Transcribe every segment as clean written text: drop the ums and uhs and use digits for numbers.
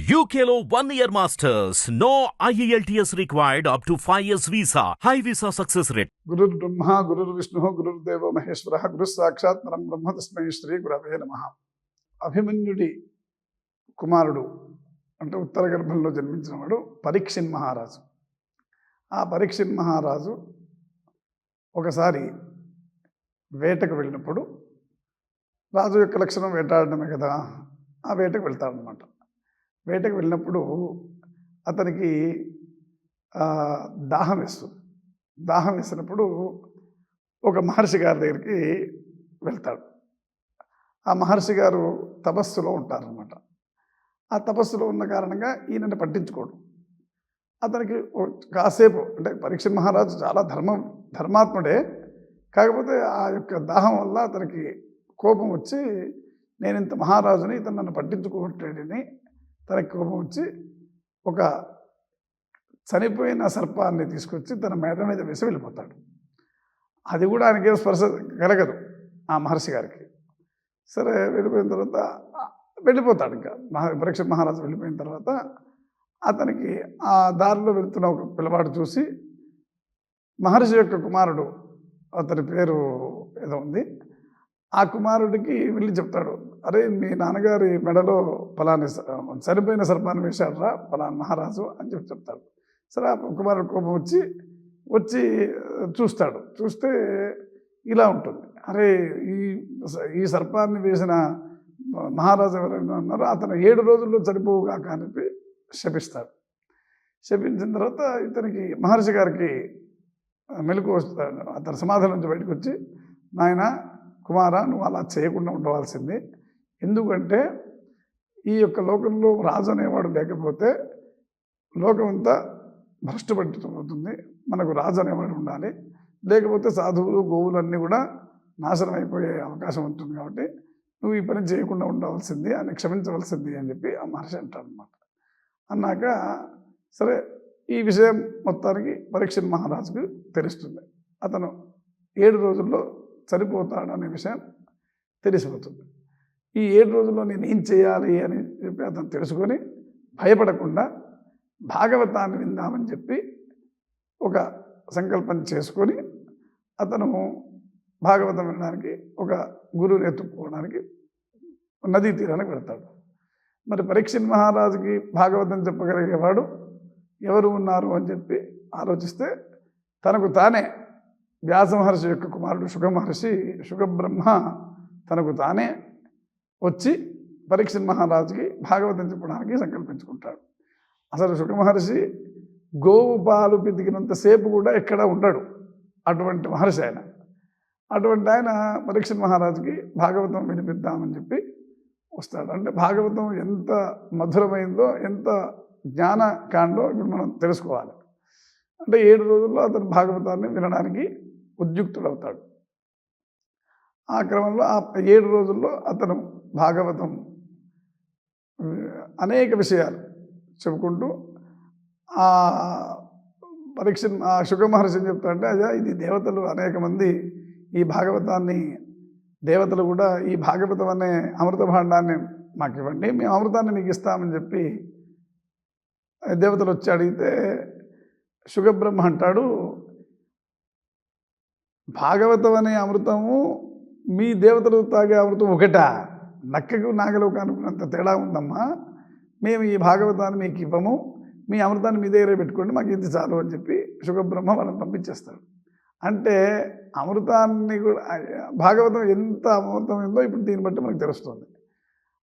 UKLO 1 year masters. No IELTS required up to 5 years visa. High visa success rate. గురుర్ బ్రహ్మ గురుర్ విష్ణు గురుర్దేవో మహేశ్వర గురు సాక్షాత్ పరం బ్రహ్మ తస్మై శ్రీ గురవే నమః. అభిమన్యుడి కుమారుడు అంటే ఉత్తర గర్భంలో జన్మించినవాడు పరీక్షిన్ మహారాజు. ఆ పరీక్షిన్ మహారాజు ఒకసారి వేటకు వెళ్ళినప్పుడు, రాజు యొక్క లక్షణం వేటాడడమే కదా, ఆ వేటకు వెళ్తాడనమాట. వేటకు వెళ్ళినప్పుడు అతనికి దాహం వేస్తుంది. దాహం వేసినప్పుడు ఒక మహర్షి గారి దగ్గరికి వెళ్తాడు. ఆ మహర్షి గారు తపస్సులో ఉంటారనమాట. ఆ తపస్సులో ఉన్న కారణంగా ఈయనని పట్టించుకోడు. అతనికి కాసేపు అంటే పరీక్ష మహారాజు చాలా ధర్మాత్ముడే, కాకపోతే ఆ యొక్క దాహం వల్ల అతనికి కోపం వచ్చి, నేను ఇంత మహారాజుని ఇతను నన్ను పట్టించుకోవట్లేడని తనకి కోపం వచ్చి ఒక చనిపోయిన సర్పాన్ని తీసుకొచ్చి తన మెడ మీద వేసి వెళ్ళిపోతాడు. అది కూడా ఆయనకేం స్పర్శ కలగదు ఆ మహర్షి గారికి. సరే, వెళ్ళిపోయిన తర్వాత వెళ్ళిపోతాడు. ఇంకా పరీక్ష మహారాజు వెళ్ళిపోయిన తర్వాత అతనికి ఆ దారిలో వెళ్తున్న ఒక పిల్లవాడు చూసి, మహర్షి యొక్క కుమారుడు, అతని పేరు ఏదో ఉంది, ఆ కుమారుడికి వెళ్ళి చెప్తాడు, అరే మీ నాన్నగారి మెడలో ఫలాని చనిపోయిన సర్పాన్ని వేశాడరా ఫలానా మహారాజు అని చెప్తాడు. సరే, ఆ కుమారుడు కోపం వచ్చి చూస్తాడు. చూస్తే ఇలా ఉంటుంది, అరే ఈ సర్పాన్ని వేసిన మహారాజు ఎవరైనా ఉన్నారో అతను 7 రోజుల్లో చనిపోవుగాక అని శపిస్తాడు. శపించిన తర్వాత ఇతనికి మహర్షి గారికి మెలకు వస్తాడు. అతని సమాధి నుంచి బయటకు వచ్చి, నాయన కుమార, నువ్వు అలా చేయకుండా ఉండవలసింది. ఎందుకంటే ఈ యొక్క లోకంలో రాజు అనేవాడు లేకపోతే లోకం అంతా భ్రష్టుపట్టిపోతుంది. మనకు రాజు అనేవాడు ఉండాలి, లేకపోతే సాధువులు గోవులు అన్నీ కూడా నాశనం అయిపోయే అవకాశం ఉంటుంది. కాబట్టి నువ్వు ఈ పని చేయకుండా ఉండవలసింది, అని క్షమించవలసింది అని చెప్పి ఆ మహర్షి అంటాడు అన్నమాట. అన్నాక సరే, ఈ విషయం మొత్తానికి పరీక్ష మహారాజుకు తెలుస్తుంది. అతను 7 రోజుల్లో చనిపోతాడనే విషయం తెలిసిపోతుంది. ఈ 7 రోజుల్లో నేను ఏం చేయాలి అని చెప్పి అతను తెలుసుకొని భయపడకుండా భాగవతాన్ని విందామని చెప్పి ఒక సంకల్పం చేసుకొని అతను భాగవతం వినడానికి ఒక గురువుని ఎత్తుక్కోవడానికి నదీ తీరానికి వెళ్తాడు. మరి పరీక్షిత్ మహారాజుకి భాగవతం చెప్పగలిగేవాడు ఎవరు ఉన్నారు అని చెప్పి ఆలోచిస్తే, తనకు తానే వ్యాస మహర్షి యొక్క కుమారుడు శుగబ్రహ్మ తనకు తానే వచ్చి పరీక్షిత్ మహారాజుకి భాగవతం చెప్పడానికి సంకల్పించుకుంటాడు. అసలు శుగమహర్షి గోవు పాలు పితికినంతసేపు కూడా ఎక్కడ ఉండడు, అటువంటి మహర్షి ఆయన. అటువంటి ఆయన పరీక్షిత్ మహారాజుకి భాగవతం వినిపిద్దామని చెప్పి వస్తాడు. అంటే భాగవతం ఎంత మధురమైందో, ఎంత జ్ఞానకాండో ఇప్పుడు మనం తెలుసుకోవాలి. అంటే 7 రోజుల్లో అతను భాగవతాన్ని వినడానికి ఉద్యుక్తుడవుతాడు. ఆ క్రమంలో ఆ 7 రోజుల్లో అతను భాగవతం అనేక విషయాలు చెప్పుకుంటూ ఆ శుగ మహర్షి ఏం చెప్తాడంటే, అయ్యా ఇది దేవతలు అనేక మంది ఈ భాగవతాన్ని, దేవతలు కూడా ఈ భాగవతం అనే అమృత భాండాన్ని మాకు ఇవ్వండి, మేము అమృతాన్ని మీకు ఇస్తామని చెప్పి దేవతలు వచ్చి అడిగితే శుగబ్రహ్మ అంటాడు, భాగవతం అనే అమృతము మీ దేవతలు తాగే అమృతం ఒకటా? నక్కకు నాగలోకి అనుకున్నంత తేడా ఉందమ్మా. మేము ఈ భాగవతాన్ని మీకు ఇవ్వము, మీ అమృతాన్ని మీ దగ్గరే పెట్టుకోండి, మాకు ఇది చాలు అని చెప్పి శుగబ్రహ్మ వాళ్ళని పంపించేస్తాడు. అంటే అమృతాన్ని కూడా, భాగవతం ఎంత అమృతం ఉందో ఇప్పుడు దీన్ని బట్టి మనకు తెలుస్తుంది.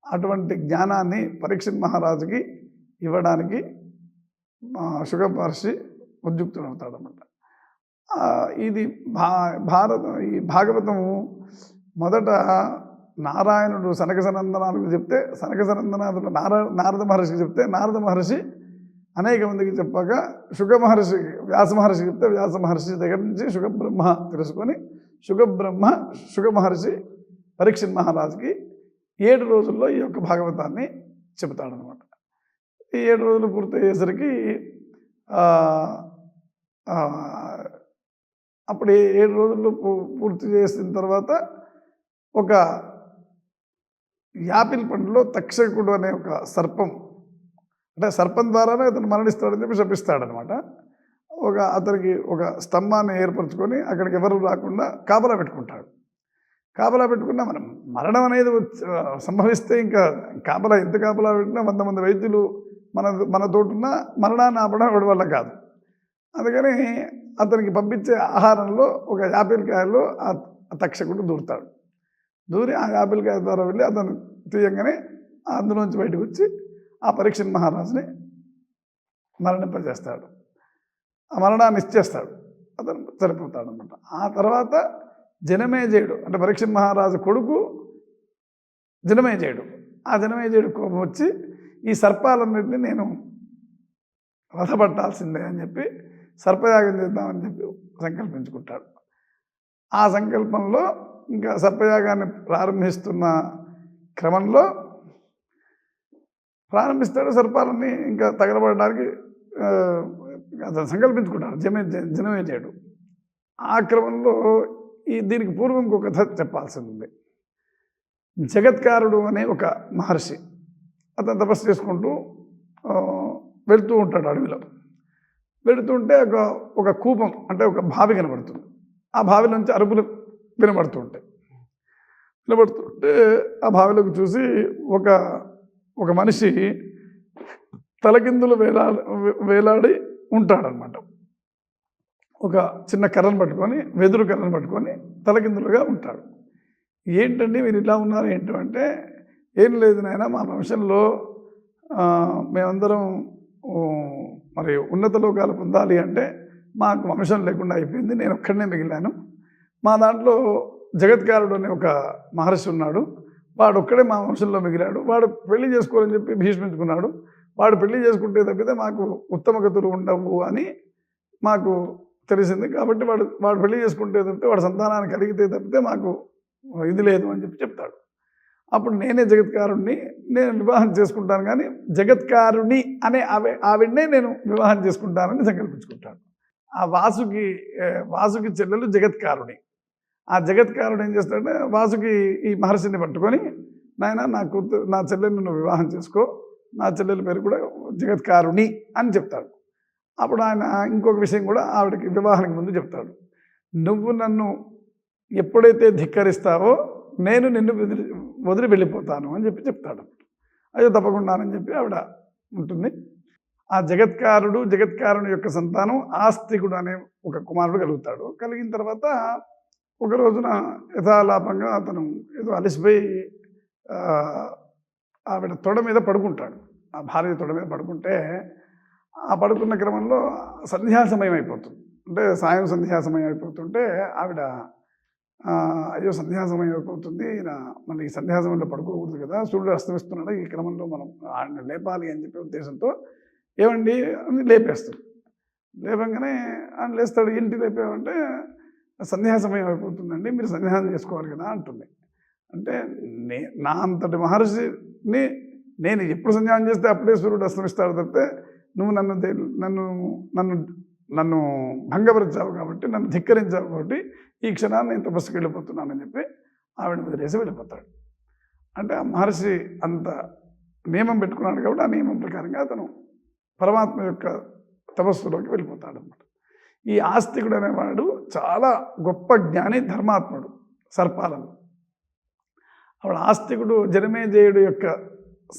అటువంటి జ్ఞానాన్ని పరీక్షిత్ మహారాజుకి ఇవ్వడానికి శుగ మహర్షి ఉద్యుక్తుడవుతాడన్నమాట. ఇది ఈ భాగవతము మొదట నారాయణుడు సనకసనందనాలకు చెప్తే, సనకసనందనాథుడు నారద మహర్షికి చెప్తే, నారద మహర్షి అనేక మందికి చెప్పాక శుగ మహర్షి వ్యాస మహర్షి చెప్తే, వ్యాస మహర్షి దగ్గర నుంచి శుగబ్రహ్మ తెలుసుకొని శుగ మహర్షి పరీక్షిత్ మహారాజుకి 7 రోజుల్లో ఈ యొక్క భాగవతాన్ని చెబుతాడనమాట. ఈ 7 రోజులు పూర్తయ్యేసరికి అప్పుడు 7 రోజుల్లో పూర్తి చేసిన తర్వాత ఒక యాపిల్ పండులో తక్షకుడు అనే ఒక సర్పం అంటే సర్పం ద్వారానే అతను మరణిస్తాడని చెప్పి శపిస్తాడనమాట. అతనికి ఒక స్తంభాన్ని ఏర్పరచుకొని అక్కడికి ఎవరు రాకుండా కాపలా పెట్టుకుంటాడు. కాపలా పెట్టుకున్నా మనం మరణం అనేది సంభవిస్తే ఇంకా కాపలా ఎంత కాపలా పెట్టినా 100 మంది వైద్యులు మనతోటున్న మరణాన్ని ఆపడం ఎవరి వల్ల కాదు. అందుకని అతనికి పంపించే ఆహారంలో ఒక యాపిల్కాయలో ఆ తక్షకుడు దూరుతాడు. దూరి ఆ యాపిల్కాయ ద్వారా వెళ్ళి అతను తీయంగానే అందులోంచి బయటకు వచ్చి ఆ పరీక్షణ్ మహారాజుని మరణింపజేస్తాడు. ఆ మరణాన్ని ఇచ్చేస్తాడు. అతను చనిపోతాడు అనమాట. ఆ తర్వాత జనమేజయుడు అంటే పరీక్షణ్ మహారాజు కొడుకు జనమేజయుడు, ఆ జనమేజయుడు కోపం వచ్చి ఈ సర్పాలన్నింటినీ నేను వధపట్టాల్సిందే అని చెప్పి సర్పయాగం చేద్దామని చెప్పి సంకల్పించుకుంటాడు. ఆ సంకల్పంలో ఇంకా సర్పయాగాన్ని ప్రారంభిస్తున్న క్రమంలో సర్పాలన్నీ ఇంకా తగలబడడానికి అతను సంకల్పించుకుంటాడు జనమేజయుడు. ఆ క్రమంలో దీనికి పూర్వం ఇంకొక కథ చెప్పాల్సింది ఉంది. జగత్కారుడు అనే ఒక మహర్షి అతను తపస్సు చేసుకుంటూ వెళుతూ ఉంటాడు. అడవిలో వెళుతుంటే ఒక కూపం అంటే ఒక బావి కనబడుతుంది. ఆ బావి నుంచి అరుపులు వినబడుతుంటే ఆ బావిలోకి చూసి ఒక మనిషి తలకిందులు వేలాడి ఉంటాడనమాట. ఒక చిన్న కర్రను పట్టుకొని, వెదురు కర్రను పట్టుకొని తలకిందులుగా ఉంటాడు. ఏంటండి మీరు ఇలా ఉన్నారు ఏంటంటే, ఏం లేదు నాయన, మా వంశంలో మేమందరం మరి ఉన్నత లోకాలు పొందాలి అంటే మాకు వంశం లేకుండా అయిపోయింది, నేను ఒక్కడనే మిగిలాను. మా దాంట్లో జగత్కారుడు అనే ఒక మహర్షి ఉన్నాడు, వాడు ఒక్కడే మా వంశంలో మిగిలాడు. వాడు పెళ్లి చేసుకోవాలని చెప్పి భీష్మించుకున్నాడు. వాడు పెళ్లి చేసుకుంటే తప్పితే మాకు ఉత్తమ గతులు ఉండవు అని మాకు తెలిసింది. కాబట్టి వాడు పెళ్లి చేసుకుంటే తప్పితే వాడు సంతానాన్ని కలిగితే తప్పితే మాకు ఇది లేదు అని చెప్పి చెప్తాడు. అప్పుడు నేనే జగత్కారుణ్ణి, నేను వివాహం చేసుకుంటాను, కానీ జగత్కారుణి అనే ఆవిడనే నేను వివాహం చేసుకుంటానని సంకల్పించుకుంటాడు. ఆ వాసుకి చెల్లెలు జగత్కారుణి. ఆ జగత్కారుడు ఏం చేస్తాడంటే వాసుకి ఈ మహర్షిని పట్టుకొని, నాయన నా చెల్లెల్ని నువ్వు వివాహం చేసుకో, నా చెల్లెల పేరు కూడా జగత్కారుణి అని చెప్తాడు. అప్పుడు ఆయన ఇంకొక విషయం కూడా ఆవిడకి వివాహానికి ముందు చెప్తాడు. నువ్వు నన్ను ఎప్పుడైతే ధిక్కరిస్తావో నేను నిన్ను వదిలి వెళ్ళిపోతాను అని చెప్పి చెప్తాడు. అయ్యో తప్పకుండానని చెప్పి ఆవిడ ఉంటుంది. ఆ జగత్కారుని యొక్క సంతానం ఆస్తికుడు అనే ఒక కుమారుడు కలుగుతాడు. కలిగిన తర్వాత ఒక రోజున యథాలాపంగా అతను ఏదో అలసిపోయి ఆవిడ తొడ మీద పడుకుంటాడు. ఆ భార్య తొడ మీద పడుకుంటే ఆ పడుకున్న క్రమంలో సంధ్యా సమయం అయిపోతుంది. అంటే సాయం సంధ్యా సమయం అయిపోతుంటే ఆవిడ అయ్యో సంధ్యా సమయం అయిపోతుంది, మళ్ళీ ఈ సంధ్యా సమయంలో పడుకోకూడదు కదా, సూర్యుడు అస్తమిస్తున్నాడు, ఈ క్రమంలో మనం ఆయన లేపాలి అని చెప్పే ఉద్దేశంతో ఏమండి అని లేపేస్తుంది. లేపంగానే ఆయన లేస్తాడు. ఏంటి లేపేమంటే సంధ్యా సమయం అయిపోతుందండి, మీరు సంధ్యానం చేసుకోవాలి కదా అంటుంది. అంటే నా అంతటి మహర్షిని నేను ఎప్పుడు సంధ్యానం చేస్తే అప్పుడే సూర్యుడు అస్తమిస్తాడు తప్పితే నువ్వు నన్ను భంగపరిచావు కాబట్టి, నన్ను ధిక్కరించావు కాబట్టి ఈ క్షణాన్ని నేను తపస్సుకి వెళ్ళిపోతున్నానని చెప్పి ఆవిడ వదిలేసి వెళ్ళిపోతాడు. అంటే ఆ మహర్షి అంత నియమం పెట్టుకున్నాడు కాబట్టి ఆ నియమం ప్రకారంగా అతను పరమాత్మ యొక్క తపస్సులోకి వెళ్ళిపోతాడు అన్నమాట. ఈ ఆస్తికుడు అనేవాడు చాలా గొప్ప జ్ఞాని, ధర్మాత్ముడు సర్పాలను. అప్పుడు ఆస్తికుడు జనమేజయుడు యొక్క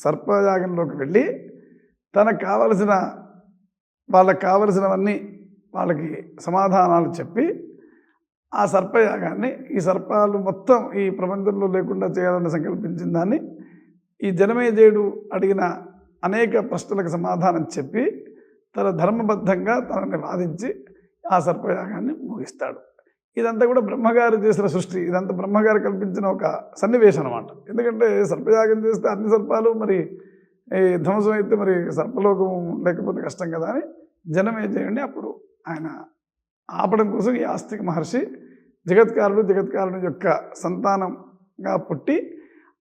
సర్పయాగంలోకి వెళ్ళి వాళ్ళకి కావలసినవన్నీ వాళ్ళకి సమాధానాలు చెప్పి ఆ సర్పయాగాన్ని, ఈ సర్పాలు మొత్తం ఈ ప్రపంచంలో లేకుండా చేయాలని సంకల్పించిన దాన్ని ఈ జనమేజయుడు అడిగిన అనేక ప్రశ్నలకు సమాధానం చెప్పి తన ధర్మబద్ధంగా తనని వాదించి ఆ సర్పయాగాన్ని ముగిస్తాడు. ఇదంతా కూడా బ్రహ్మగారు చేసిన సృష్టి, ఇదంతా బ్రహ్మగారు కల్పించిన ఒక సన్నివేశం అన్నమాట. ఎందుకంటే సర్పయాగం చేస్తే అన్ని సర్పాలు మరి ధ్వంసం అయితే మరి సర్పలోకం లేకపోతే కష్టం కదా అని జనమేజయుడిని అప్పుడు ఆయన ఆపడం కోసం ఈ ఆస్తిక మహర్షి జగత్కారుడు యొక్క సంతానంగా పుట్టి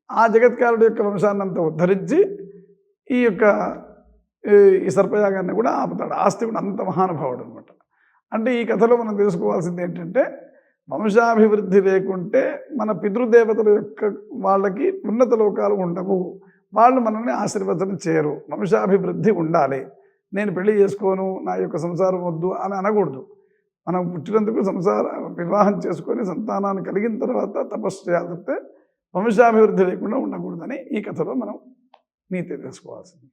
ఆ జగత్కారుడు యొక్క వంశాన్నంతా ఉద్ధరించి ఈ సర్పయాగాన్ని కూడా ఆపుతాడు. ఆస్తికుడు అంత మహానుభావుడు అనమాట. అంటే ఈ కథలో మనం తెలుసుకోవాల్సింది ఏంటంటే, వంశాభివృద్ధి లేకుంటే మన పితృదేవతల యొక్క వాళ్ళకి ఉన్నత లోకాలు ఉండవు. వాళ్ళు మనల్ని ఆశీర్వచనం చేయరు. వంశాభివృద్ధి ఉండాలి. నేను పెళ్లి చేసుకోను, నా యొక్క సంసారం వద్దు అని అనకూడదు. మనం పుట్టినందుకు వివాహం చేసుకొని సంతానాన్ని కలిగిన తర్వాత తపస్సు చేయాలి తప్పితే వంశాభివృద్ధి లేకుండా ఉండకూడదని ఈ కథలో మనం నీతి తెలుసుకోవాల్సింది.